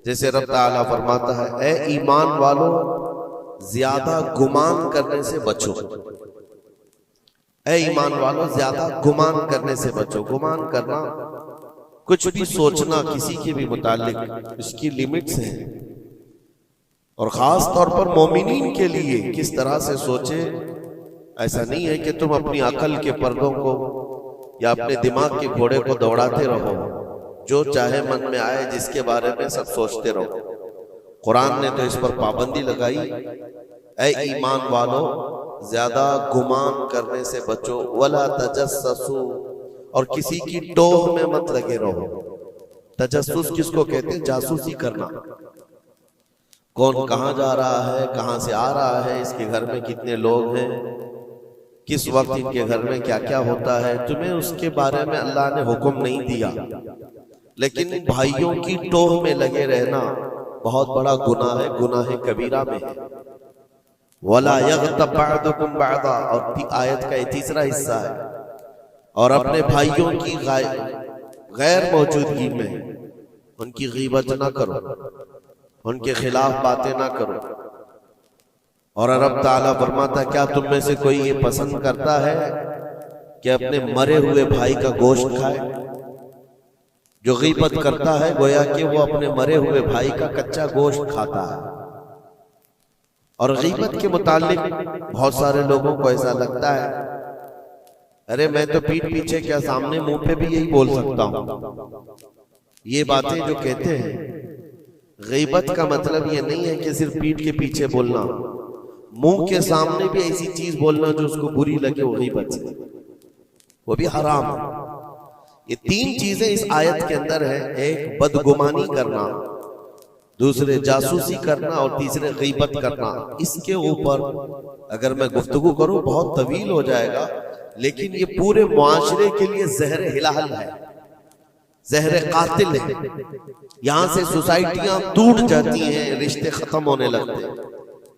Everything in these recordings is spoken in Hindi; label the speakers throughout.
Speaker 1: जैसे रब ताला फरमाता है, ए ईमान वालों ज्यादा गुमान करने से बचो। ए ईमान वालों ज्यादा गुमान करने से बचो। गुमान करना, कुछ भी सोचना किसी के भी मुतालिक, इसकी लिमिट्स हैं। और खास तौर पर मोमिनीन के लिए किस तरह से सोचे। ऐसा नहीं है कि तुम अपनी अकल के पर्दों को या अपने दिमाग के घोड़े को दौड़ाते रहो, जो चाहे मन में आए जिसके बारे में सब सोचते रहो। कुरान ने तो इस पर पाबंदी लगाई, ऐ ईमान वालों ज्यादा गुमान करने से बचो, वला तजस्ससु, और किसी की टोह में मत लगे रहो। तजस्सुस किसको कहते हैं? जासूसी करना। कौन कहां जा रहा है, कहां से आ रहा है, इसके घर में कितने लोग हैं, किस वक्त इनके घर में क्या क्या होता है, तुम्हें उसके बारे में अल्लाह ने हुक्म नहीं दिया। लेकिन भाइयों की टोह में लगे रहना बहुत बड़ा गुनाह है, गुनाह कबीरा में है। वला यग़्तब बअदुकुम बअदा, और आयत का तीसरा हिस्सा है, और अपने भाइयों की गैर मौजूदगी में उनकी गीबत ना करो, उनके खिलाफ बातें ना करो। और रब ताला फरमाता, क्या तुम में से कोई ये पसंद करता है कि अपने मरे हुए भाई का गोश्त खाए? जो गीबत करता है गोया कि वो अपने मरे हुए भाई का कच्चा गोश्त खाता है। और गीबत के मुतालिक बहुत सारे लोगों को ऐसा लगता है, अरे मैं तो पीठ पीछे क्या सामने मुंह पे भी यही बोल सकता हूं। ये बातें जो कहते हैं, गीबत का मतलब ये नहीं है कि सिर्फ पीठ के पीछे बोलना, मुंह के सामने भी ऐसी चीज बोलना जो उसको बुरी लगे, वो गीबत है, वो भी हराम है। ये तीन चीजें इस आयत के अंदर है। एक बदगुमानी करना, दूसरे जासूसी करना, और तीसरे गीबत करना। इसके ऊपर अगर मैं गुफ्तगू करूं बहुत तवील हो जाएगा, लेकिन ये पूरे मुआशरे के लिए जहर हिलाल है, जहर कातिल है। यहां से सोसाइटियां टूट जाती हैं, रिश्ते खत्म होने लगते हैं।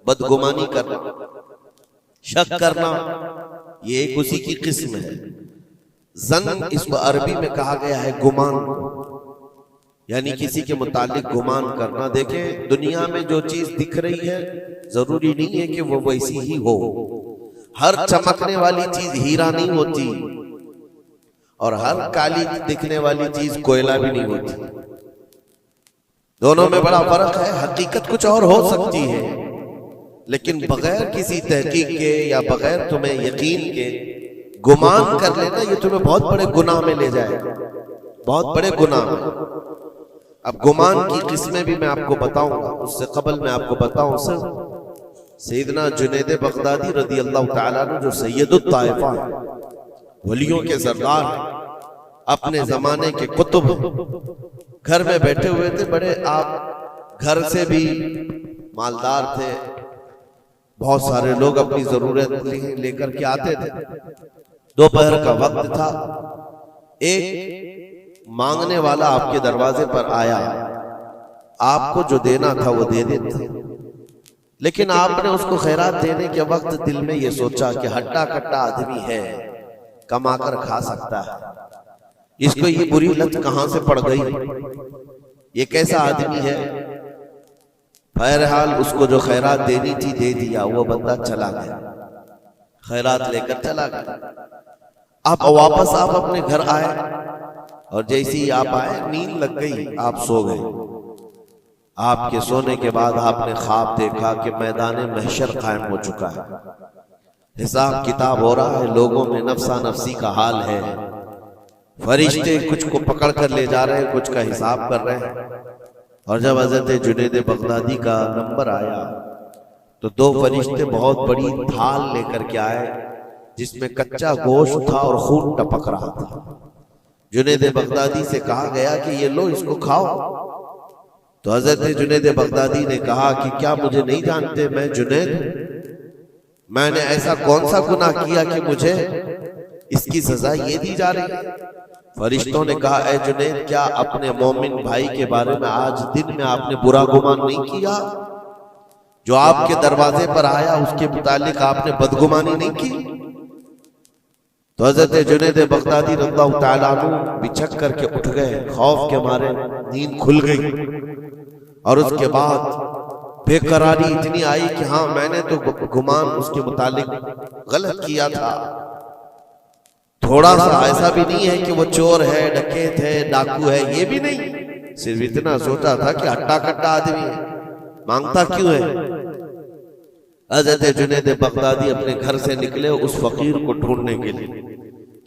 Speaker 1: बदगुमानी करना, शक करना, ये एक उसी की किस्म है। जन इसको अरबी में कहा गया है गुमान, यानी किसी के मुतालिक गुमान करना। देखें, दुनिया में जो चीज दिख रही है जरूरी नहीं है कि वो वैसी ही हो। हर चमकने वाली चीज हीरा नहीं होती, और हर काली दिखने वाली चीज कोयला भी नहीं होती। दोनों में बड़ा फर्क है। हकीकत कुछ और हो सकती है, लेकिन बगैर किसी तहकीक के या बगैर तुम्हें यकीन के गुमान कर लेना, ये तुम्हें बहुत बड़े गुनाह में ले जाएगा, बहुत बड़े गुनाह में। अब गुमान की किस्में भी मैं आपको बताऊंगा, उससे कबल मैं आपको बताऊं सर, सैयदना जुनैद बगदादी रदी अल्लाह ताला अन्हु, जो सैयदुत ताइफा है, वलियों के सरदार, अपने जमाने के कुतुब, घर में बैठे हुए थे। बड़े आप घर से भी मालदार थे, बहुत सारे लोग अपनी जरूरत लेकर के आते थे। दोपहर का वक्त था, एक मांगने वाला आपके दरवाजे पर आया, आपको जो देना था वो दे देते, लेकिन आपने उसको खैरात देने के वक्त दिल में ये सोचा कि हट्टा कट्टा आदमी है, कमाकर खा सकता है, इसको ये बुरी लत कहां से पड़ गई, ये कैसा आदमी है। बहरहाल उसको जो खैरात देनी थी दे दिया, वो बंदा चला गया, खैरात लेकर चला गया। अब वापस आप अपने घर आए, और जैसे ही आप आए नींद लग गई, आप सो गए। आपके सोने के बाद आपने ख्वाब देखा कि मैदान महशर कायम हो चुका है, हिसाब किताब हो रहा है, लोगों में नफसा नफसी का हाल है, फरिश्ते कुछ को पकड़ कर ले जा रहे हैं, कुछ का हिसाब कर रहे हैं। और जब हजरत जुनैद बगदादी का नंबर आया तो दो फरिश्ते बहुत बड़ी थाल लेकर के आए, जिसमें कच्चा गोश्त था और खून टपक रहा था। जुनैद बगदादी से कहा गया कि ये लो, इसको खाओ। तो हजरत जुनैद बगदादी ने कहा कि क्या मुझे नहीं जानते, मैं जुनैद, मैंने ऐसा कौन सा गुनाह किया कि मुझे इसकी सजा ये दी जा रही है। फरिश्तों ने कहा, ऐ जुनैद, क्या अपने मोमिन भाई के बारे में आज दिन में आपने बुरा गुमान नहीं किया? जो आपके दरवाजे पर आया उसके मुतालिक आपने बदगुमानी नहीं की? तो हजरत जुनैद बगदादी रज़ियल्लाहु ताला अन्हु बिछक करके उठ गए, खौफ के मारे नींद खुल गई। और उसके बाद बेकरारी इतनी आई कि हाँ मैंने तो गुमान उसके मुतालिक गलत किया था। थोड़ा सा ऐसा भी नहीं है कि वो चोर है, डकैत है, डाकू है, ये भी नहीं, सिर्फ इतना सोचा था कि हट्टा कट्टा आदमी है, मांगता क्यों है। हज़रत जुनैद बगदादी अपने घर से निकले उस फकीर को ढूंढने के लिए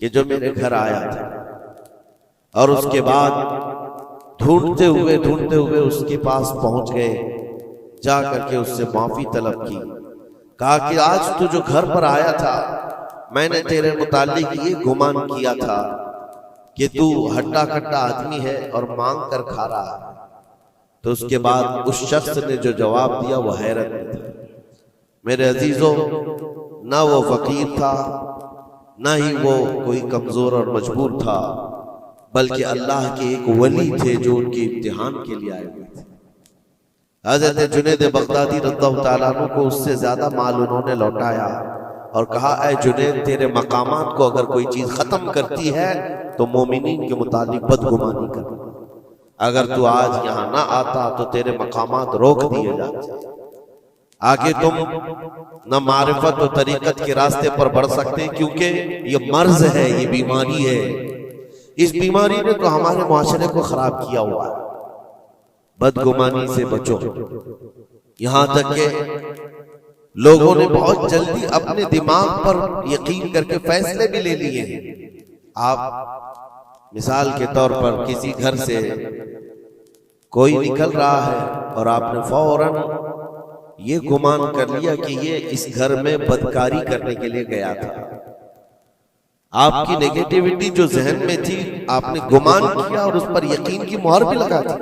Speaker 1: कि जो मेरे घर आया था, और उसके बाद ढूंढते हुए उसके पास पहुंच गए। जा करके उससे माफी तलब की, कहा कि आज तू जो घर पर आया था मैंने तेरे मुतालिक ये गुमान किया था कि तू हट्टा कट्टा आदमी है और मांग कर खा रहा है। तो उसके बाद उस शख्स ने जो जवाब दिया वो हैरत में था। मेरे अजीजों, ना वो फकीर था, ना ही वो कोई कमजोर और मजबूर था, बल्कि अल्लाह के एक वली थे जो उनके इम्तिहान के लिए आए हुए थे। हज़रत जुनैद बगदादी रज़ियल्लाहु ताला अन्हु को उससे ज्यादा माल उन्होंने लौटाया और कहा, ऐ जुनैद, तेरे मकामात को अगर कोई चीज खत्म करती है तो मोमिनीन के मुतालिक बदगुमानी कर। अगर तू आज यहाँ ना आता तो तेरे मकामात रोक दिए जाते, आगे तुम न मारिफत और तरीकत के रास्ते पर बढ़ सकते, क्योंकि ये मर्ज है, ये बीमारी है। इस बीमारी ने तो हमारे मुआशरे को खराब किया हुआ है। बदगुमानी से बचो। यहां तक के लोगों ने बहुत जल्दी अपने दिमाग पर यकीन करके फैसले भी ले लिए हैं। आप मिसाल के तौर पर किसी घर से कोई निकल रहा है और आपने फौरन ये गुमान कर लिया कि ये इस घर में बदकारी करने के लिए गया था। आपकी नेगेटिविटी जो जहन में थी आपने गुमान किया और उस पर यकीन की मोहर भी लगा दी।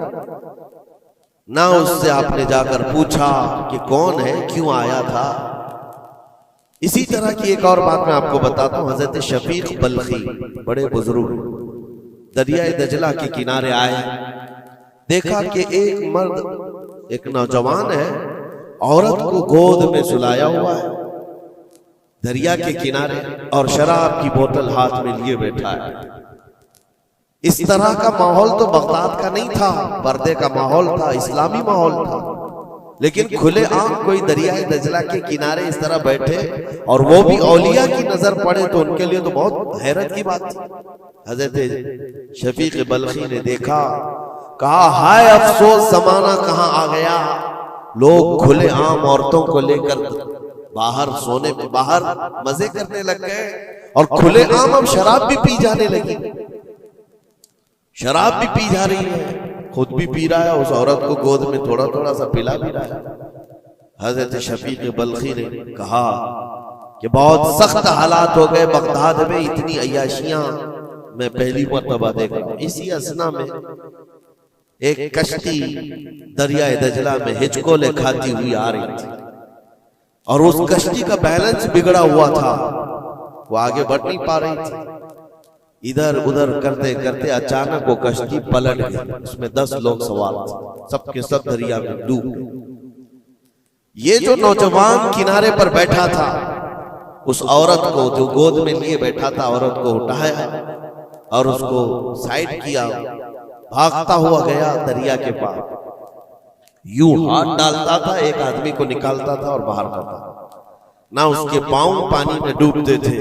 Speaker 1: ना उससे आपने जाकर पूछा कि कौन है, क्यों आया था। इसी तरह की एक और बात मैं आपको बताता हूं। हजरत शफीक बल्खी बड़े बुजुर्ग दरिया दजला के किनारे आए, देखा कि एक मर्द, एक नौजवान है, औरत को गोद में सुलाया हुआ है दरिया के किनारे और शराब की बोतल हाथ में लिए बैठा है। इस तरह का माहौल तो बगदाद का नहीं था, पर्दे का माहौल था, इस्लामी माहौल था, लेकिन खुले आम कोई दरिया दजला के किनारे इस तरह बैठे और वो भी औलिया की नजर पड़े तो उनके लिए तो बहुत हैरत की बात थी। हजरत शफीक बल्खी ने देखा, कहा, हाय अफसोस, जमाना कहाँ आ गया। लोग खुले आम औरतों को लेकर बाहर सोने में बाहर मजे करने लग गए और खुले आम अब शराब भी पी जाने लगी। शराब भी पी जा रही है, खुद भी पी रहा है, उस औरत को गोद में थोड़ा थोड़ा सा पिला भी रहा है। हजरत शफीक बल्खी ने कहा कि बहुत सख्त हालात हो गए बगदाद में, इतनी अय्याशियां मैं पहली मर्तबा देख रहा हूं। इसी असना में एक कश्ती दरिया दजला में हिचकोले खाती हुई आ रही थी और उस कश्ती का बैलेंस बिगड़ा हुआ था, वो आगे बढ़ नहीं पा रही थी। इधर उधर करते करते अचानक वो कश्ती पलट गई, उसमें 10 लोग सवार थे, सबके सब दरिया में डूब गए। ये जो नौजवान किनारे पर बैठा था, उस औरत को जो गोद में लिए बैठा था, औरत को उठाया और उसको साइड किया, भागता हुआ गया दरिया के पार। यूं हाथ डालता था, एक आदमी को निकालता था और बाहर करता, ना उसके पांव पानी में डूबते थे।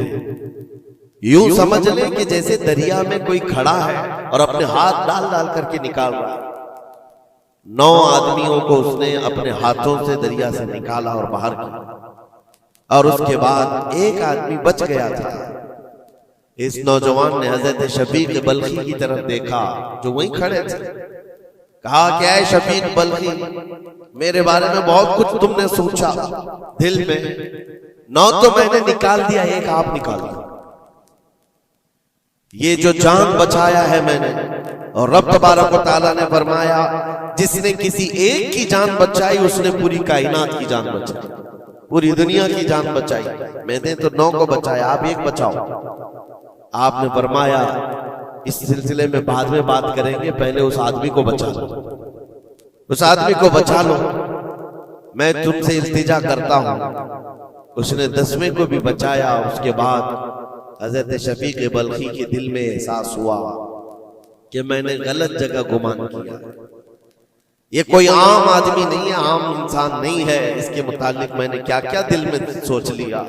Speaker 1: यूं समझ ले कि जैसे दरिया में कोई खड़ा है और अपने हाथ डाल डाल करके निकाल रहा है। 9 आदमियों को उसने अपने हाथों से दरिया से निकाला और बाहर किया और उसके बाद एक आदमी बच गया था। इस नौजवान ने हजरत शफीक बल्खी की तरफ देखा जो वहीं खड़े थे, कहा, क्या है शफीक बल्खी, मेरे बारे में बहुत कुछ तुमने सोचा दिल में, 9 तो मैंने निकाल दिया, एक आप निकाल दिया। ये जो जान बचाया है मैंने, और रब तबारक व तआला ने फरमाया जिसने किसी एक की जान बचाई उसने पूरी कायनात की जान बचाई, पूरी दुनिया की जान बचाई। मैंने तो 9 को बचाया, आप एक बचाओ। आपने फरमाया इस सिलसिले में बाद में बात करेंगे, पहले उस आदमी को बचा लो, उस आदमी को बचा लो, मैं तुमसे इल्तिजा करता हूं। उसने 10वें को भी बचाया। उसके बाद हजरत शफीक बल्खी के दिल में एहसास हुआ कि मैंने गलत जगह गुमान किया। ये कोई आम आदमी नहीं है, आम इंसान नहीं है। इसके मुतालिक मैंने क्या क्या दिल में सोच लिया,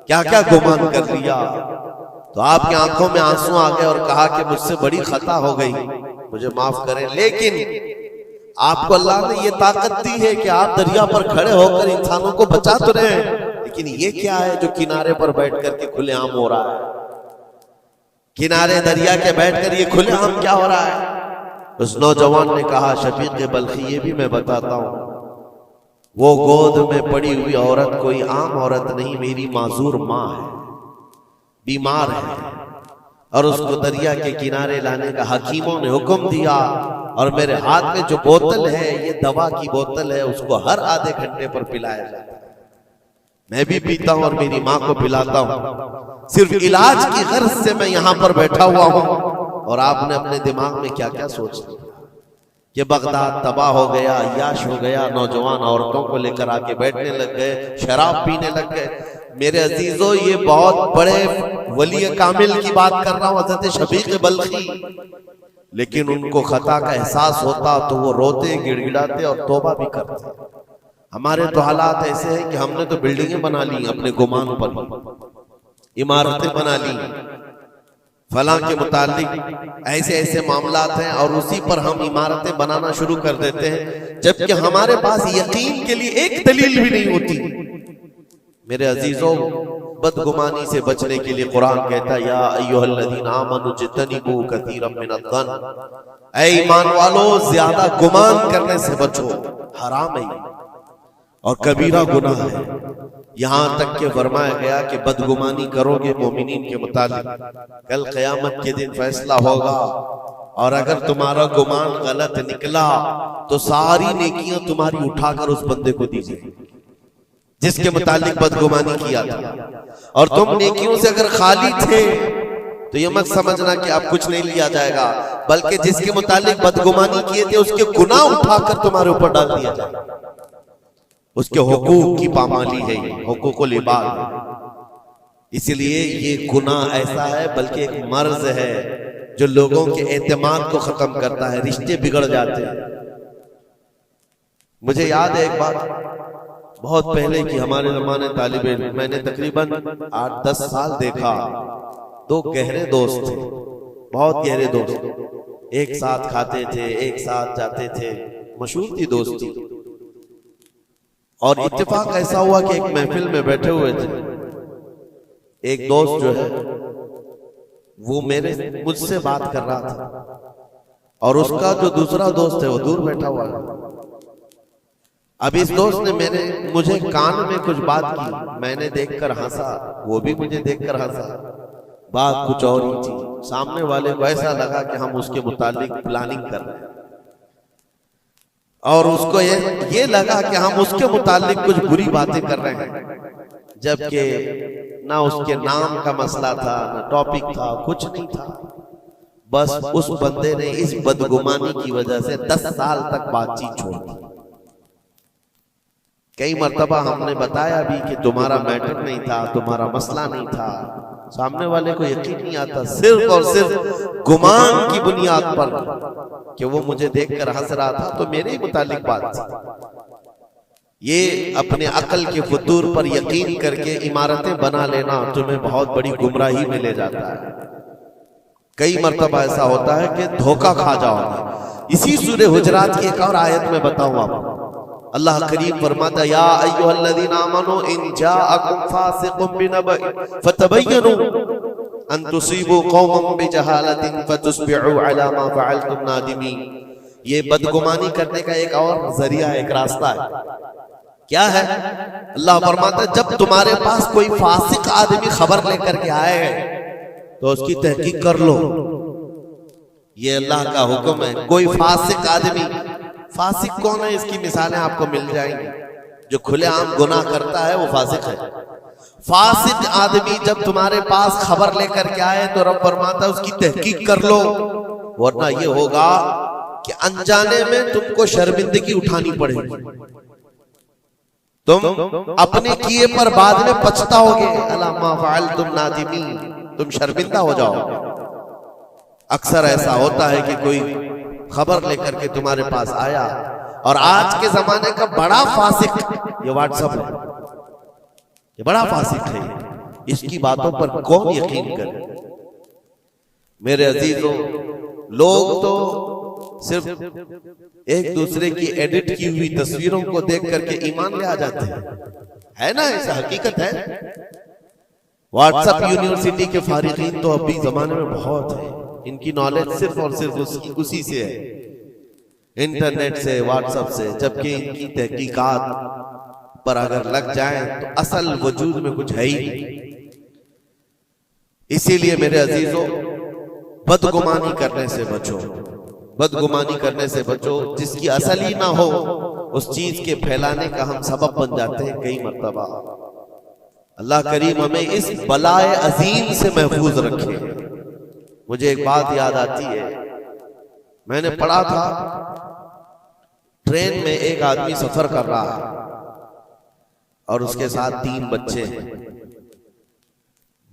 Speaker 1: क्या क्या गुमान कर लिया। तो आपकी आंखों में आंसू आ गए और कहा कि मुझसे बड़ी खता हो गई, मुझे माफ करें। लेकिन आपको अल्लाह ने ये ताकत दी है कि आप दरिया पर खड़े होकर इंसानों को बचा तो रहे हैं, लेकिन ये क्या है जो किनारे पर बैठ करके खुलेआम हो रहा है? किनारे दरिया के बैठकर ये खुलेआम क्या हो रहा है? उस नौजवान ने कहा, शफीक बल्खी, ये भी मैं बताता हूं, वो गोद में पड़ी हुई औरत कोई आम औरत नहीं, मेरी माजूर माँ है, बीमार है, और उसको दरिया के किनारे लाने का हकीमों ने हुक्म दिया। और मेरे हाथ में जो बोतल है ये दवा की बोतल है, उसको हर आधे घंटे पर पिलाया जाता है। मैं भी पीता हूं और मेरी माँ को पिलाता हूं। सिर्फ इलाज की गर्ज से मैं यहां पर बैठा हुआ हूं। और आपने अपने दिमाग में क्या क्या सोच लिया कि बगदाद तबाह हो गया, अय्याश हो गया, नौजवान औरतों को लेकर आके बैठने लग गए, शराब पीने लग गए। मेरे अजीजों, ये बहुत बड़े वली कामिल की बात कर रहा हूं, हज़रत शफीक बल्खी। लेकिन उनको खता का एहसास होता तो वो रोते, गिड़गिड़ाते और तौबा भी करते। हमारे तो हालात ऐसे हैं कि हमने तो बिल्डिंगें बना ली अपने गुमान पर, इमारतें बना ली, फलां के मुतालिक ऐसे ऐसे मामलात हैं, और उसी पर हम इमारतें बनाना शुरू कर देते हैं, जबकि हमारे पास यकीन के लिए एक दलील भी नहीं होती। मेरे अजीजों, बदगुमानी से बचने के लिए कुरान कहता है, या अय्युहल्लज़ीना आमनू इज्तनिबू कसीरम मिनज़्ज़न, ऐ ईमान वालों, ज्यादा गुमान करने से बचो, हराम है और कबीरा गुनाह है। यहां तक के फरमाया गया कि बदगुमानी करोगे मोमिनीन के मुतालिक, कल क़यामत के दिन फैसला होगा, और अगर तुम्हारा गुमान गलत निकला तो सारी नेकियां तुम्हारी उठाकर उस बंदे को दी जाएगी जिसके मुतालिक बदगुमानी किया था। और तुम नेकियों से अगर खाली थे तो ये मत समझना कि अब कुछ नहीं लिया जाएगा, बल्कि जिसके मुतालिक बदगुमानी किए थे उसके गुनाह उठाकर तुम्हारे ऊपर डाल दिया जाएगा। उसके हुकूक की पामाली है, हुकूकुल इबाद। इसलिए ये गुनाह ऐसा है, बल्कि एक मर्ज है जो लोगों के एतमाद को खत्म करता है, रिश्ते बिगड़ जाते हैं। मुझे याद है एक बात बहुत पहले की, हमारे जमाने तालिब इल्म, मैंने तकरीबन 8-10 साल देखा, दो गहरे दोस्त थे, बहुत गहरे दोस्त, एक साथ खाते थे, एक साथ जाते थे, मशहूर थी दोस्ती। और इत्तेफाक ऐसा हुआ कि एक महफिल में बैठे हुए थे, एक दोस्त जो है वो मुझसे बात कर रहा था, और उसका जो दूसरा दोस्त है वो दूर बैठा हुआ है। अब इस दोस्त ने मुझे कान में कुछ बात की, मैंने देखकर हंसा, वो भी मुझे देखकर हंसा, बात कुछ और ही थी। सामने वाले को ऐसा लगा कि हम उसके मुतालिक प्लानिंग कर रहे हैं, और उसको ये लगा कि हम उसके मुतालिक कुछ बुरी बातें कर रहे हैं, जबकि ना उसके नाम का मसला था, ना टॉपिक था, कुछ नहीं था। बस उस बंदे ने इस बदगुमानी की वजह से 10 साल तक बातचीत छोड़ दी। कई मर्तबा हमने बताया भी कि तुम्हारा मैटर नहीं था, तुम्हारा मसला नहीं था, सामने वाले को यकीन नहीं आता, सिर्फ और सिर्फ गुमान की बुनियाद पर कि वो मुझे देखकर हंस रहा था तो मेरे ही मुतालिक बात थी। ये अपने अकल के फतूर पर यकीन करके इमारतें बना लेना तुम्हें बहुत बड़ी गुमराही में ले जाता है। कई मर्तबा ऐसा होता है कि धोखा खा जाओगे। इसी सूरह हुजरात की एक और आयत में बताऊं आपको, अल्लाह करीम फरमाता, या अय्युहल्लज़ीना आमनू इन जाअकुम फासिकुम बिनबइन फतबय्यनु अन तुसीबू कौमन बिजहालतिन फतुस्बिहू अला मा फअलतुम नादिमीन। ये बदगुमानी करने का एक और जरिया, एक रास्ता है। क्या है? अल्लाह फरमाता, जब तुम्हारे पास कोई फासिक आदमी खबर लेकर के आए तो उसकी तहकीक कर लो। ये अल्लाह का हुक्म है। कोई फासिक आदमी, फासिक कौन है इसकी मिसालें आपको मिल जाएंगी। जो खुलेआम गुनाह करता है वो फासिक है। फासिक आदमी जब तुम्हारे पास खबर लेकर के आए तो रब फरमाता उसकी तहकीक कर लो, वरना ये होगा कि अनजाने में तुमको शर्मिंदगी उठानी पड़ेगी, तुम अपने किए पर बाद में पछताओगे। अला मा फअलतुम नादिमीन, तुम शर्मिंदा हो जाओगे। अक्सर ऐसा होता है कि कोई खबर लेकर के तुम्हारे पास आया और आज के जमाने का बड़ा फासिक ये व्हाट्सएप है, ये बड़ा फासिक है। इसकी बातों पर कौन यकीन करे? मेरे अजीजों, लोग तो सिर्फ एक दूसरे की एडिट की हुई तस्वीरों को देख करके ईमान ले आ जाते हैं, है ना? ऐसा हकीकत है। व्हाट्सएप यूनिवर्सिटी के फारिगीन तो अभी जमाने में बहुत है, इनकी नॉलेज सिर्फ और सिर्फ उसी से है, इंटरनेट से, व्हाट्सएप से। जबकि इनकी तहकीकात पर अगर लग जाए तो असल वजूद में कुछ है ही नहीं। इसीलिए मेरे अजीजों, बदगुमानी करने से बचो, बदगुमानी करने से बचो। जिसकी असल ही ना हो उस चीज के फैलाने का हम सबब बन जाते हैं कई मर्तबा। अल्लाह करीम हमें इस बलाए अजीम से महफूज रखे। मुझे एक बात याद आती है, मैंने पढ़ा था ट्रेन में एक आदमी सफर कर रहा है और उसके साथ 3 बच्चे हैं।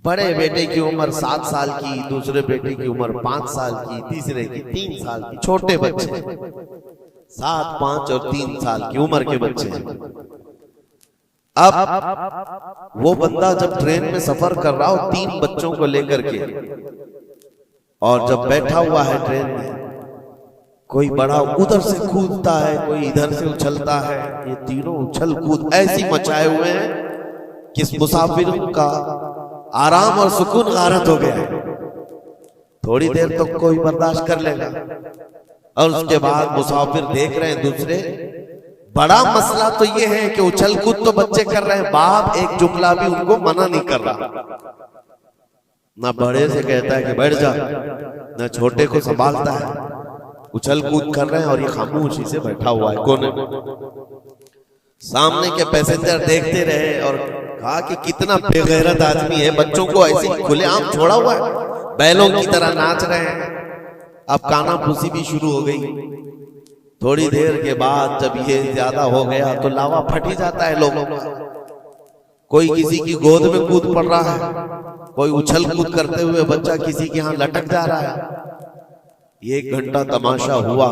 Speaker 1: बड़े बेटे की उम्र 7 साल की, दूसरे बेटे की उम्र 5 साल की, तीसरे की 3 साल की। छोटे बच्चे 7, 5 और 3 साल की उम्र के बच्चे हैं। अब वो बंदा जब ट्रेन में सफर कर रहा हो 3 बच्चों को लेकर के, और जब बैठा हुआ है ट्रेन में, कोई बड़ा उधर से कूदता है, कोई इधर से उछलता है। ये तीनों उछल कूद ऐसी मचाए हुए हैं कि इस मुसाफिर का आराम और सुकून गारत हो गया है। थोड़ी देर तो कोई बर्दाश्त कर लेगा, और उसके बाद मुसाफिर देख रहे हैं दूसरे। बड़ा मसला तो ये है कि उछल कूद तो बच्चे कर रहे हैं, बाप एक जुमला भी उनको मना नहीं कर रहा। ना बड़े से कहता है कि बैठ जा, ना छोटे को संभालता है। उछल कूद कर रहे हैं और ये खामोशी से बैठा हुआ है कोने में। सामने के पैसेंजर देखते रहे और कहा कि कितना बेगैरत आदमी है, बच्चों को ऐसे खुलेआम छोड़ा हुआ है, बैलों की तरह नाच रहे हैं। अब कानाफूसी भी शुरू हो गई। थोड़ी देर के बाद जब ये ज्यादा हो गया तो लावा फट ही जाता है लोगों का। कोई किसी की गोद में कूद पड़ रहा है, कोई उछल कूद करते हुए बच्चा किसी के यहाँ लटक जा रहा है। 1 घंटा तमाशा हुआ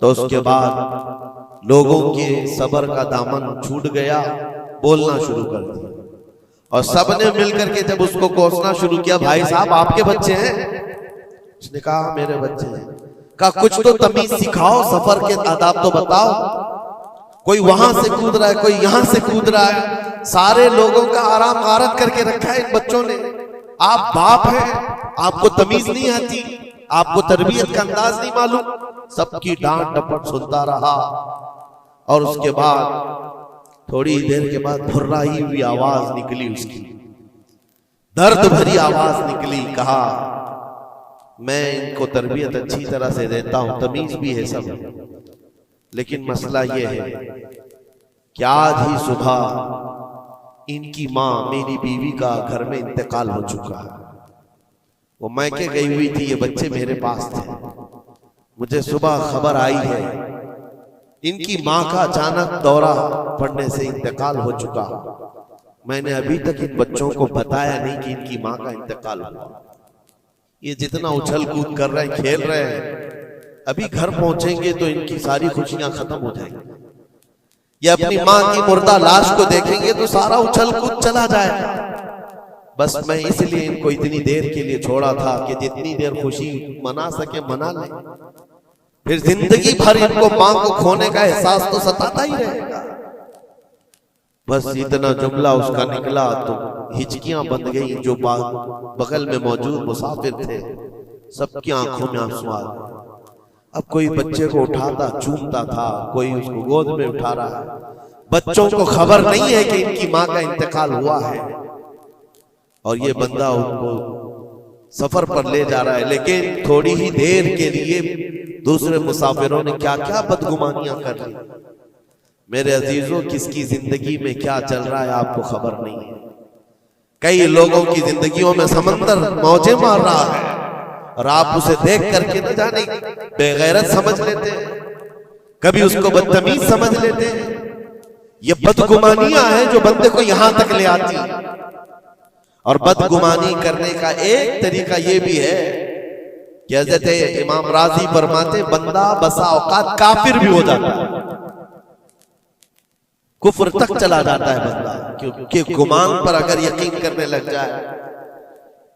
Speaker 1: तो उसके बाद लोगों के सब्र का दामन छूट गया, बोलना शुरू कर दिया। और सबने मिलकर के जब उसको कोसना शुरू किया, भाई साहब आपके बच्चे हैं? उसने कहा मेरे बच्चे हैं। कहा कुछ तो तमीज सिखाओ, सफर के आदाब तो बताओ। कोई वहां से कूद रहा है, कोई यहां से कूद रहा है, सारे लोगों का आराम गारत करके रखा है इन बच्चों ने। आप बाप हैं, आपको तमीज नहीं आती, आपको तरबियत का अंदाज नहीं मालूम। सबकी डांट डपट सुनता रहा और उसके बाद थोड़ी देर के बाद भुर्राई हुई आवाज निकली, उसकी दर्द भरी आवाज निकली। कहा मैं इनको तरबियत अच्छी तरह से देता हूं, तमीज भी है सब, लेकिन मसला ये है कि आज ही सुबह इनकी माँ मेरी बीवी का घर में इंतकाल हो चुका है। वो मैके गई हुई थी, ये बच्चे मेरे पास थे। मुझे सुबह खबर आई है इनकी माँ का अचानक दौरा पड़ने से इंतकाल हो चुका। मैंने अभी तक इन बच्चों को बताया नहीं कि इनकी माँ का इंतकाल हुआ। ये जितना उछल कूद कर रहे हैं, खेल रहे हैं, अभी घर पहुंचेंगे तो इनकी सारी खुशियां खत्म हो जाएंगी। ये अपनी माँ की मुर्दा लाश को देखेंगे तो सारा उछल कूद चला जाएगा। बस मैं इसलिए इनको इतनी देर के लिए छोड़ा था कि जितनी देर खुशी मना सके मना ले, फिर जिंदगी भर इनको मां को खोने का एहसास तो सताता ही रहेगा। बस इतना जुमला उसका निकला तो हिचकियां बंध गई। जो बगल में मौजूद मुसाफिर थे सबकी आंखों में आंसू आ गए। अब कोई बच्चे को उठाता चूमता था, कोई उसको गोद में उठा रहा है। बच्चों को खबर नहीं है कि इनकी मां का इंतकाल हुआ है और ये बंदा उनको सफर पर ले जा रहा है। लेकिन थोड़ी ही देर के लिए दूसरे मुसाफिरों ने क्या क्या बदगुमानियां कर ली। मेरे अजीजों, किसकी जिंदगी में क्या चल रहा है आपको खबर नहीं है। कई लोगों की जिंदगियों में समंदर मौजें मार रहा है और आप उसे देख करके न जाने बेगैरत समझ लेते हैं, कभी उसको बदतमीज समझ लेते हैं। ये बदगुमानियां हैं जो बंदे को यहां तक ले आती है। और बदगुमानी करने का एक तरीका ये भी है कि हज़रत इमाम राजी फरमाते बंदा बसा औकात काफिर भी हो जाता है, कुफ्र तक चला जाता है बंदा, क्योंकि गुमान पर अगर यकीन करने लग जाए।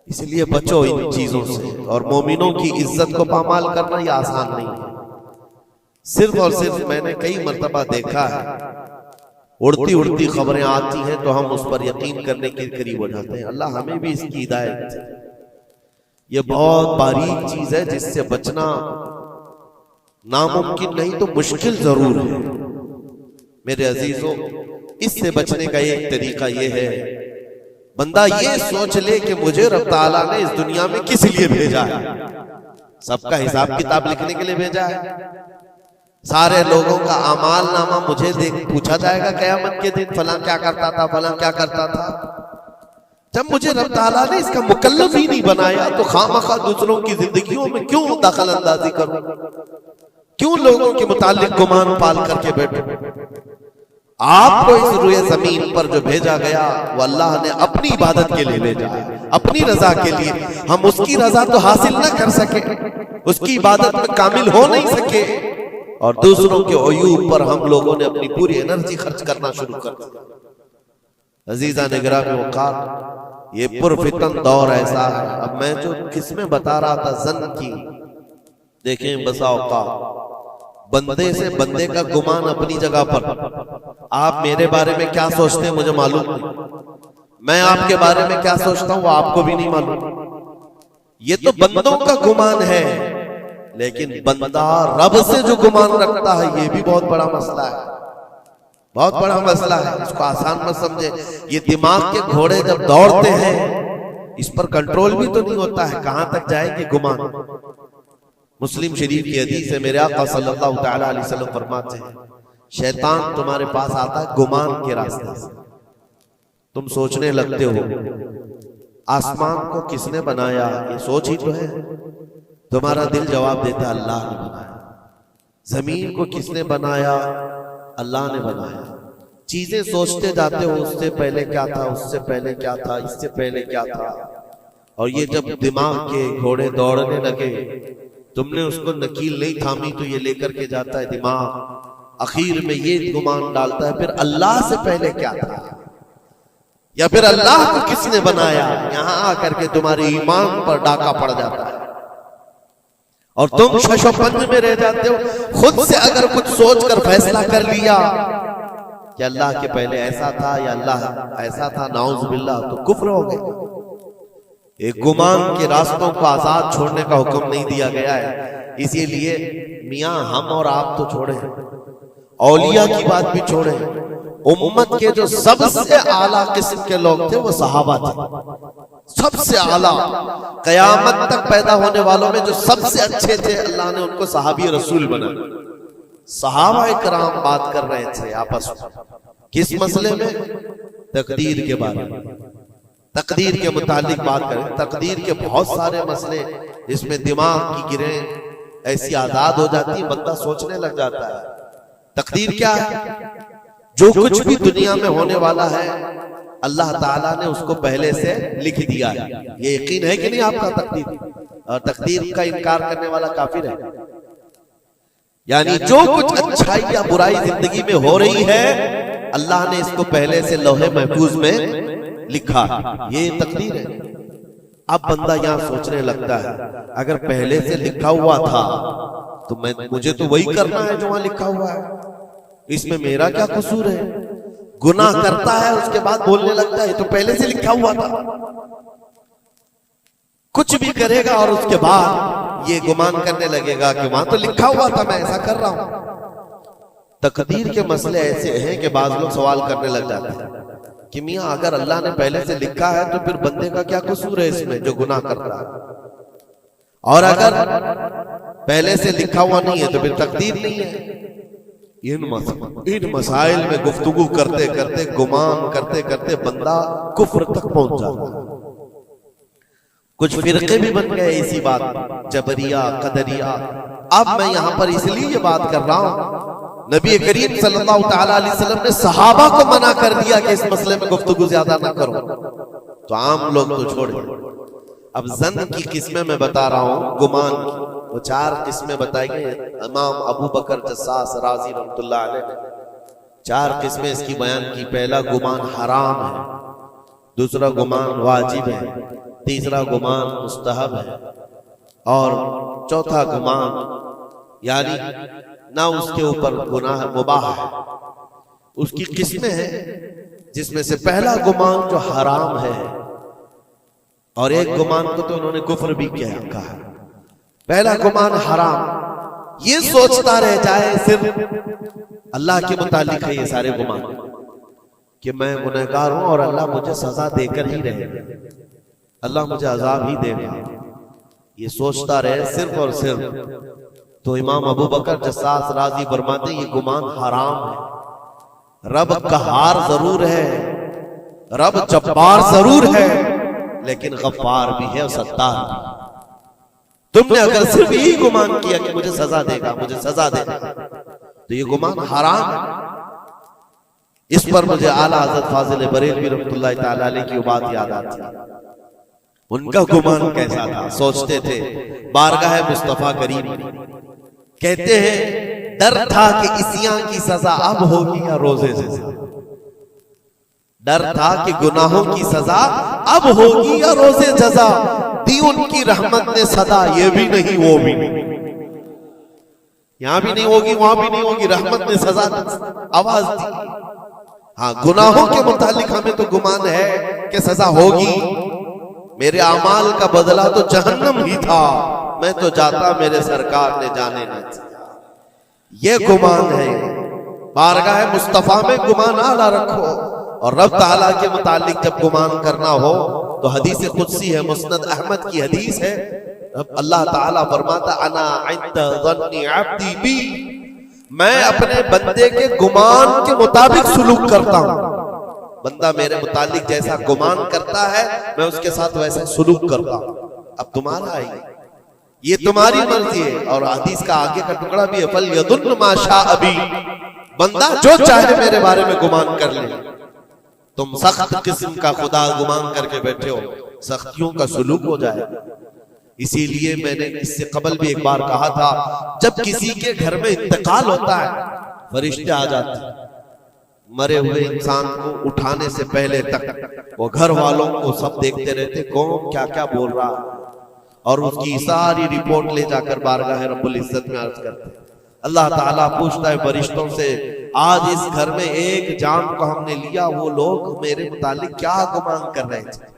Speaker 1: इसलिए बचो इन चीजों से। और मोमिनों की इज्जत को पामाल करना ये आसान नहीं है। सिर्फ और सिर्फ मैंने कई मर्तबा देखा है, उड़ती उड़ती खबरें आती हैं तो हम उस पर यकीन करने के करीब हो जाते हैं। अल्लाह हमें भी इसकी हिदायत दे। ये बहुत बारीक चीज है जिससे बचना नामुमकिन नहीं तो मुश्किल जरूर है। मेरे अजीजों, इससे बचने का एक तरीका यह है, बंदा ये सोच ले कि मुझे रब ताला ने इस दुनिया में किस लिए भेजा है। सबका हिसाब किताब लिखने के लिए भेजा है। सारे लोगों का अमाल नामा मुझे पूछा जाएगा क़यामत के दिन, फलां क्या करता था, फलां क्या करता था। जब मुझे रब ताला ने इसका मुकल्लफ ही नहीं बनाया तो खामखा दूसरों की जिंदगियों में क्यों दखल अंदाजी करूं, क्यों लोगों के मुतालिक गुमान पाल करके बैठूं। आपको इस रुए जमीन पर जो भेजा गया वो अल्लाह ने अपनी इबादत के लिए भेजा है, अपनी रजा के लिए। हम उसकी रजा तो हासिल ना कर सके, उसकी इबादत में कामिल हो नहीं सके, और दूसरों के अयूब पर हम लोगों ने अपनी पूरी एनर्जी खर्च करना शुरू कर दिया। अजीजा निगरानी औकात, ये पुरफितन दौर ऐसा है। अब मैं जो किस्में बता रहा था जन की, देखें बसा औकात बंदे से बंदे का गुमान अपनी जगह पर। आप मेरे बारे में क्या सोचते हैं मुझे मालूम नहीं, मैं आपके बारे में क्या सोचता हूं वो आपको भी नहीं मालूम। ये तो बंदों का गुमान है, लेकिन बंदा रब से जो गुमान रखता है ये भी बहुत बड़ा मसला है, बहुत बड़ा मसला है। इसको आसान मत समझे। ये दिमाग के घोड़े जब दौड़ते हैं इस पर कंट्रोल भी तो नहीं होता है, कहां तक जाएंगे गुमान। मुस्लिम शरीफ की हदीस है, मेरे आका सल्लल्लाहु तआला अलैहि वसल्लम फरमाते हैं, शैतान तुम्हारे पास आता है गुमान के रास्ते से। तुम सोचने लगते हो आसमान को किसने बनाया, ये सोच ही तो है। तुम्हारा दिल जवाब देता है अल्लाह ने बनाया। जमीन को किसने बनाया, अल्लाह ने बनाया। चीजें सोचते जाते हो, उससे पहले क्या था, उससे पहले क्या था, इससे पहले क्या था। और ये जब दिमाग के घोड़े दौड़ने लगे, तुमने उसको नकील नहीं थामी तो ये लेकर के जाता है दिमाग। आखिर में ये गुमान डालता है फिर अल्लाह से पहले क्या था, या फिर अल्लाह को किसने बनाया। यहां आकर के तुम्हारे ईमान पर डाका पड़ जाता है और तुम शशोपंज में रह जाते हो। खुद से अगर कुछ सोचकर फैसला कर लिया कि अल्लाह के पहले ऐसा था या अल्लाह ऐसा था, नाउज़ बिल्लाह, तो कुफ्र हो गया। एक गुमान के रास्तों को आजाद छोड़ने का हुक्म नहीं दिया गया है। इसीलिए मियां हम और आप तो छोड़े, औलिया की बात भी छोड़े, उम्मत के जो सबसे आला किस्म के लोग थे वो सहाबा थे। सबसे आला, कयामत तक पैदा होने वालों में जो सबसे अच्छे थे अल्लाह ने उनको सहाबी रसूल बनाया। सहाबा इकराम बात कर रहे थे आपस में किस मसले में, तकदीर के बारे में, तकदीर के मुतालिक बात करें। तकदीर के बहुत सारे मसले जिसमें दिमाग की गिरें ऐसी आजाद हो जाती है, बंदा सोचने लग जाता है। तकदीर क्या है? जो कुछ भी दुनिया में होने वाला है अल्लाह ताला ने उसको पहले से लिख दिया है। ये यकीन है कि नहीं आपका तकदीर? और तकदीर का इनकार करने वाला काफिर है। यानी जो कुछ अच्छाई या बुराई जिंदगी में हो रही है अल्लाह ने इसको पहले से लौहे महफूज में लिखा, ये तकदीर है। अब बंदा यहां सोचने लगता है अगर पहले से लिखा हुआ था तो मुझे तो वही करना है जो वहां लिखा हुआ है, इसमें मेरा क्या कसूर है। गुनाह करता है उसके बाद बोलने लगता है तो पहले से लिखा हुआ था। कुछ भी करेगा और उसके बाद ये गुमान करने लगेगा कि वहां तो लिखा हुआ था, मैं ऐसा कर रहा हूं। तकदीर के मसले ऐसे हैं कि बाज लोग सवाल करने लग जाते हैं कि मियां अगर अल्लाह ने पहले से लिखा है तो फिर बंदे का क्या कसूर है इसमें जो गुनाह कर रहा है, और अगर पहले से लिखा हुआ नहीं है तो फिर तकदीर नहीं है। इन मसाइल में गुफ्तगू करते करते, गुमान करते करते बंदा कुफ्र तक पहुंच जाता है। कुछ फिरके भी बन गए इसी बात, जबरिया, कदरिया। अब मैं यहां पर इसलिए ये बात कर रहा हूं, नबी करीम सल्लल्लाहु तआला अलैहि वसल्लम ने सहाबा को मना कर दिया कि इस मसले में गुफ्तगू ज्यादा ना करो, तो आम लोग तो छोड़े। अब जन की किस्में मैं बता रहा हूं, गुमान की वो 4 किस्में बताई गई। इमाम अबू बकर जस्सास राजी रहमतुल्लाह अलैह ने 4 किस्में इसकी बयान की। पहला गुमान हराम है, दूसरा गुमान वाजिब है, तीसरा गुमान मुस्तहब है, और चौथा गुमान यानी ना उसके ऊपर गुनाह मुबाह है। उसकी किस्में हैं जिसमें से पहला गुमान जो हराम है, और एक गुमान को तो उन्होंने कुफ्र भी कहा। पहला गुमान हराम, ये सोचता रह जाए सिर्फ अल्लाह के मुतालिक है ये सारे गुमान कि मैं गुनहगार हूं और अल्लाह मुझे सजा देकर ही रहेगा, अल्लाह मुझे अजाब ही देगा, ये सोचता रहे सिर्फ और सिर्फ। तो इमाम अबू बकर जस्सास राजी फरमाते ये गुमान हराम है। रब कहार जरूर है, रब जब्बार जरूर है, लेकिन गफ्फार भी है और सत्तार भी। तुमने अगर सिर्फ यही गुमान किया कि मुझे सजा देगा, मुझे सजा देगा, तो ये गुमान हराम है। इस पर मुझे आला हज़रत फाजिल बरेलवी रहमतुल्लाह तआला अलैह की बात याद आती है। उनका गुमान कैसा था? सोचते थे बारगाह मुस्तफा करीम, कहते हैं डर था कि इसियां की सजा अब होगी या रोजे से सजा। डर था कि गुनाहों की सजा अब होगी या रोजे जजा। दी उनकी रहमत ने सदा, ये भी नहीं वो भी नहीं, यहां भी नहीं होगी वहां भी नहीं होगी, रहमत ने सजा आवाज दी। हाँ, गुनाहों के मुतालिक हमें तो गुमान है कि सजा होगी। मेरे अमाल का बदला तो जहन्नम ही था, मैं तो जाता मेरे सरकार ने जाने न दिया। ये गुमान है। बारगाह मुस्तफा में गुमान आला रखो, और रब ताला के मुतालिक जब गुमान करना हो तो हदीस कुदसी है, मुस्नद अहमद की हदीस है। अल्लाह ताला फरमाता अना इंद ज़न्नी अब्दी बी, मैं अपने बंदे के गुमान के मुताबिक सुलूक करता हूं। बंदा मेरे मुतालिक जैसा गुमान करता है मैं उसके साथ वैसा सुलूक करता हूं। अब तुम्हारा है, ये तुम्हारी मर्जी है। और हदीस का आगे का टुकड़ा भी है, फल यदुन मा शा अबी, बंदा जो चाहे मेरे बारे में गुमान कर ले। तुम सख्त किस्म का खुदा गुमान करके बैठे हो, सख्तियों का सुलूक हो जाए। इसीलिए मैंने इससे कबल भी एक बार कहा था, जब किसी के घर में इंतकाल होता है, फरिश्ते आ जाते हैं, मरे हुए इंसान को उठाने से पहले तक वो घर वालों को सब देखते रहते, कौन क्या क्या बोल रहा है, और उसकी सारी रिपोर्ट ले जाकर बारगाह रब्बुल इज्जत में अर्ज करते हैं। अल्लाह ताला पूछता है फरिश्तों से, आज इस घर में एक जान को हमने लिया, वो लोग मेरे मुतालिक क्या गुमान कर रहे थे,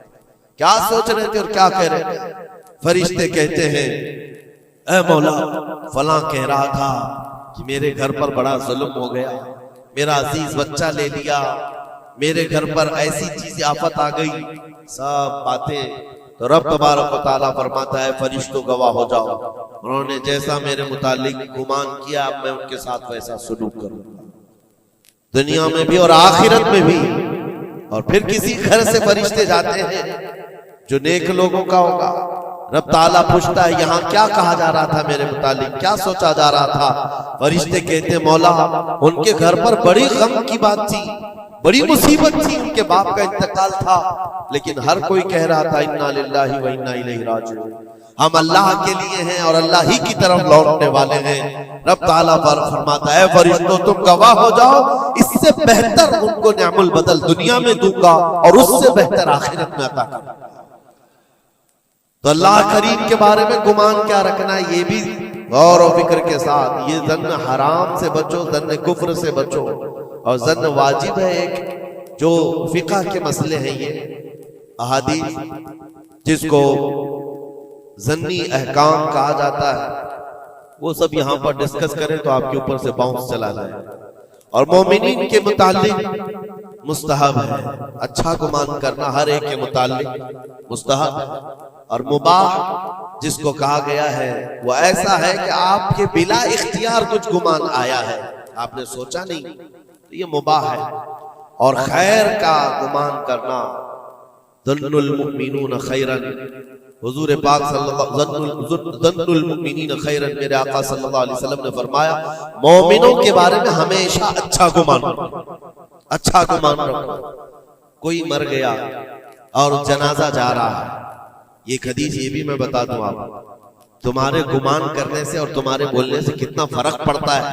Speaker 1: क्या सोच रहे थे और क्या कह रहे थे? फरिश्ते कहते हैं, ऐ मौला फलां कह रहा था कि मेरे घर पर बड़ा जुल्म हो गया, मेरा अजीज बच्चा ले लिया, मेरे घर पर ऐसी चीज आफत आ गई, सब बातें। तो रब तबारक व तआला फरमाता है फरिश्तों गवाह हो जाओ, उन्होंने जैसा मेरे मुतालिक गुमान किया अब मैं उनके साथ वैसा सुलूक करूंगा, दुनिया में भी और आखिरत में भी। और फिर किसी घर से फरिश्ते जाते हैं जो नेक लोगों का होगा, रब ताला पूछता है यहाँ क्या कहा जा रहा था मेरे मुतालिक, क्या सोचा जा रहा था? फरिश्ते कहते हैं मौला उनके घर पर बड़ी गम की बात थी, बड़ी मुसीबत थी, उनके बाप का इंतकाल था, लेकिन हर कोई कह रहा था इन्ना लिल्लाहि व इन्ना इलैहि राजिऊन, हम अल्लाह के लिए हैं और अल्लाह ही की तरफ लौटने वाले हैं। रब ताला फरमाता है फरिश्तों तुम गवाह हो जाओ, इससे बेहतर उनको निअमुल बदल दुनिया में दूंगा और उससे बेहतर आखिरत में अता करूंगा। तो अल्लाह करीम के बारे में गुमान क्या रखना है, ये भी गौर और फिक्र के साथ। ये जन्न हराम से बचो, जन्न कुफ्र से बचो, और जन्न वाजिब है एक जो फिक़ह के मसले हैं, ये अहादीस जिसको जन्नी अहकाम कहा जाता है, वो सब यहाँ पर डिस्कस करें तो आपके ऊपर से बाउंस चला जाए। और मोमिनीन के मुतालिक मुस्तहब है, अच्छा गुमान करना हर एक के मुतालिक मुस्तहब है। और मुबाह जिसको कहा गया है वो ऐसा है कि आपके बिला इख्तियार कुछ गुमान आया है, आपने सोचा नहीं, तो ये मुबाह है। और खैर का गुमान करना, ज़न्नुल मुमिनून खैरन, हुजूर पाक ज़न्नुल मुमिनीन खैरन, मेरे आका सल्लल्लाहु अलैहि वसल्लम ने फरमाया मोमिनों के बारे में हमेशा अच्छा गुमान रखो, अच्छा गुमान रखो। कोई मर गया और जनाजा जा रहा है, एक हदीस ये भी मैं बता दूं आप, तुम्हारे गुमान करने से और तुम्हारे बोलने से कितना फर्क पड़ता है।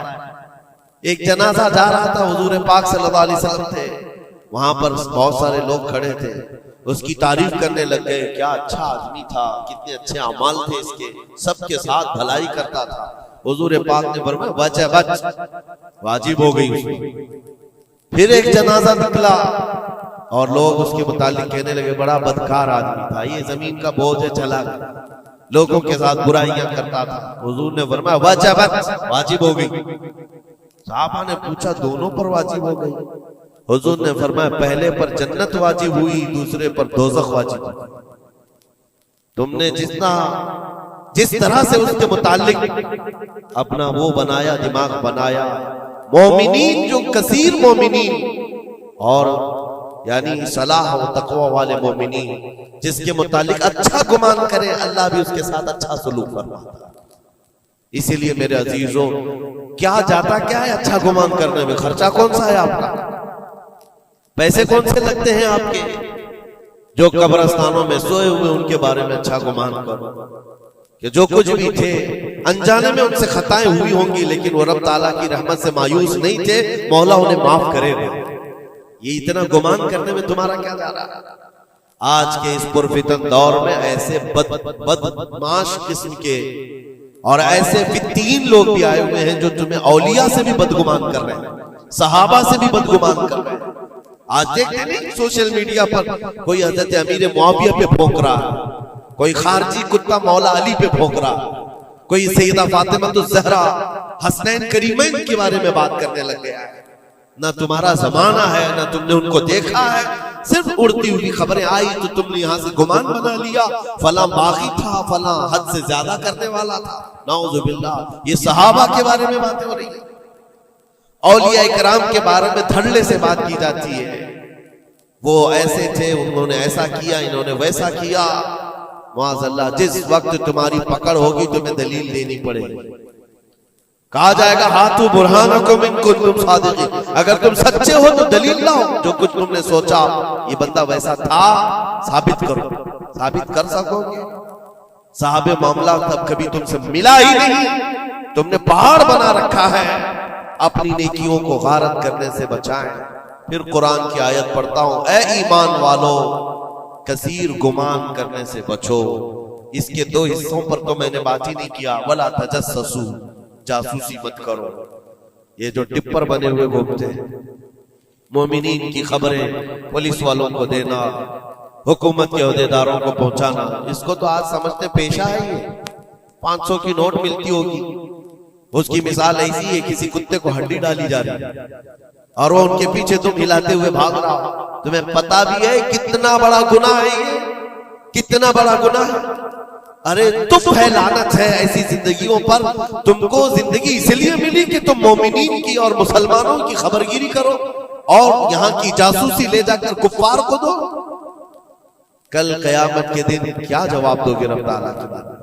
Speaker 1: एक जनाजा जा रहा था, हुजूर पाक सल्लल्लाहु अलैहि वसल्लम थे, वहां पर बहुत सारे लोग खड़े थे, उसकी तारीफ करने लग गए, क्या अच्छा आदमी था, कितने अच्छे अमाल थे इसके, सबके साथ भलाई करता था। हुजूर पाक ने फरमाया बच बच, वाजिब हो गई उसमें। फिर एक जनाजा निकला और लोग उसके मुतालिक कहने लगे बड़ा बदकार आदमी था, ये जमीन का बोझ है, चला गया, लोगों के साथ बुराइयां करता था। हुजूर ने फरमाया वाजिब हो गई। साहबा ने पूछा दोनों पर वाजिब हो गई? हुजूर ने फरमाया पहले पर जन्नत वाजिब हुई, दूसरे पर दोज़ख वाजिब हुई। तुमने जिस तरह से उसके मुतालिक अपना वो बनाया, दिमाग बनाया, मोमिनीन जो कसीर मोमिनीन और यानी सलाह व तकवा वाले मोमिनीन जिसके मुतालिक अच्छा गुमान करे, अल्लाह भी उसके साथ अच्छा सलूक फरमाता है। इसीलिए मेरे अजीजों, क्या जाता क्या है अच्छा गुमान करने में? खर्चा कौन सा है आपका? पैसे कौन से लगते हैं आपके? जो कब्रस्तानों में सोए हुए उनके बारे में अच्छा गुमान करो कि जो कुछ भी थे अनजाने में उनसे खताएं हुई होंगी, लेकिन वो रब ताला की रहमत से मायूस नहीं थे, मौला उन्हें माफ करेगा। ये इतना गुमान करने में तुम्हारा क्या जा रहा है? आज के इस पुरफितन दौर में ऐसे बदमाश किस्म के और ऐसे फित्तीन लोग भी आए हुए हैं जो तुम्हें औलिया से भी बदगुमान कर रहे हैं, सहाबा से भी बदगुमान कर रहे हैं। आज देखते नहीं सोशल मीडिया पर कोई हजरत अमीर मुआविया पे भौंक रहा है, कोई खारजी कुत्ता मौला अली पे भौंक रहा, कोई सैयदा फातिमा तो जहरा हसनैन करीमैन के बारे में बात करने लग गया है। ना तुम्हारा जमाना है, ना तुमने उनको देखा है, सिर्फ उड़ती हुई खबरें आई तो तुमने यहां से गुमान बना लिया, फला बागी था, फला हद से ज्यादा करने वाला था। नाउजुबिल्लाह, ये सहाबा के बारे में बातें हो रही है, औलिया इकराम के बारे में धड़ल्ले से बात की जाती है। वो ऐसे थे, उन्होंने ऐसा किया, इन्होंने वैसा किया। माज़अल्लाह, जिस वक्त तुम्हारी पकड़ होगी तुम्हें दलील देनी पड़ेगी। कहा जाएगा हाथू बुरहानकुम इन कुंतुम सादिकीन, अगर तुम सच्चे हो तो दलील लाओ, जो कुछ तुमने सोचा ये बंदा वैसा था साबित करो। साबित कर सकोगे? साहबे मामला तब कभी तुमसे मिला ही नहीं, तुमने पहाड़ बना रखा है। अपनी नेकियों को गारत करने से बचाएं। फिर कुरान की आयत पढ़ता हूं, ए ईमान वालों कसीर गुमान करने से बचो। इसके दो हिस्सों पर तो मैंने बात ही नहीं किया। वला तजस्ससू, जासूसी मत करो। ये जो टिप्पर बने हुए घूमते हैं, मोमिनीन की खबरें पुलिस वालों को देना, हुकूमत के अहदेदारों को पहुंचाना, इसको तो आज समझते पेशा है। ये 500 की नोट मिलती होगी, उसकी मिसाल ऐसी है, किसी कुत्ते को हड्डी डाली जा रही है और वो उनके पीछे तुम हिलाते हुए भाग रहा हो। तुम्हें पता भी है कितना बड़ा गुनाह है ये, कितना बड़ा गुनाह है। अरे तुम है, लानत है ऐसी जिंदगियों पर। तुमको जिंदगी इसलिए मिली कि तुम मोमिनीन की और मुसलमानों की खबरगिरी करो और यहाँ की जासूसी ले जाकर कुफ्फार को दो। कल कयामत के दिन क्या जवाब दोगे रब ताला के बारे में?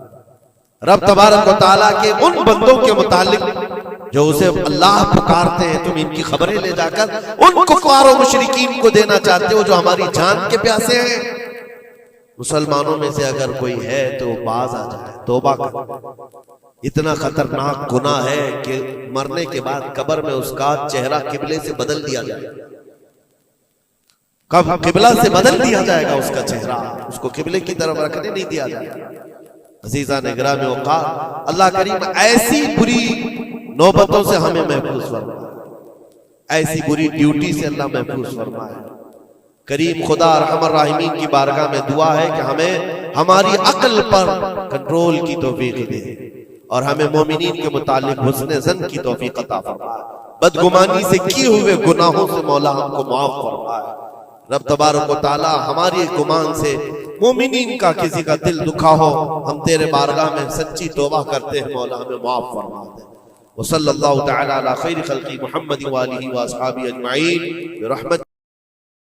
Speaker 1: रब तबारक व तआला के उन बंदों के मुतालिक जो उसे अल्लाह पुकारते हैं, तुम इनकी खबरें ले जाकर उन कुफ्फार और मुशरिकीन को देना चाहते हो जो हमारी जान के प्यासे हैं। मुसलमानों में से अगर कोई है तो बाज आ जाए, तौबा कर। इतना खतरनाक गुनाह है कि मरने के बाद कब्र में उसका चेहरा किबले से बदल दिया जाए। कब किबला से बदल दिया जाएगा उसका चेहरा, उसको किबले की तरफ रखने नहीं दिया जाएगा। अजीजा ने ग्रामी औकात, अल्लाह करीम ऐसी बुरी नौबतों से हमें महफूज फरमाए, ऐसी बुरी ड्यूटी से अल्लाह महफूज फरमाए। करीम खुदा रहमान राहिमीन की बारगाह में दुआ है कि हमें हमारी अक्ल पर कंट्रोल की तौफीक दे और हमें मोमिनीन के मुतालिक हुस्न ज़न की तौफीक अता फरमाए। बदगुमानी से किए हुए गुनाहों से मौला हमको माफ फरमाए। रब तबारक व तआला हमारी गुमान से मोमिनीन का किसी का दिल दुखा हो, हम तेरे बारगाह में सच्ची तौबा करते हैं, मौला हमें माफ फरमा दे। व सल्लल्लाहु तआला अला खैरि खल्क़ि मुहम्मद व आलिहि व अस्हाबिहि अजमईन बिरहमत।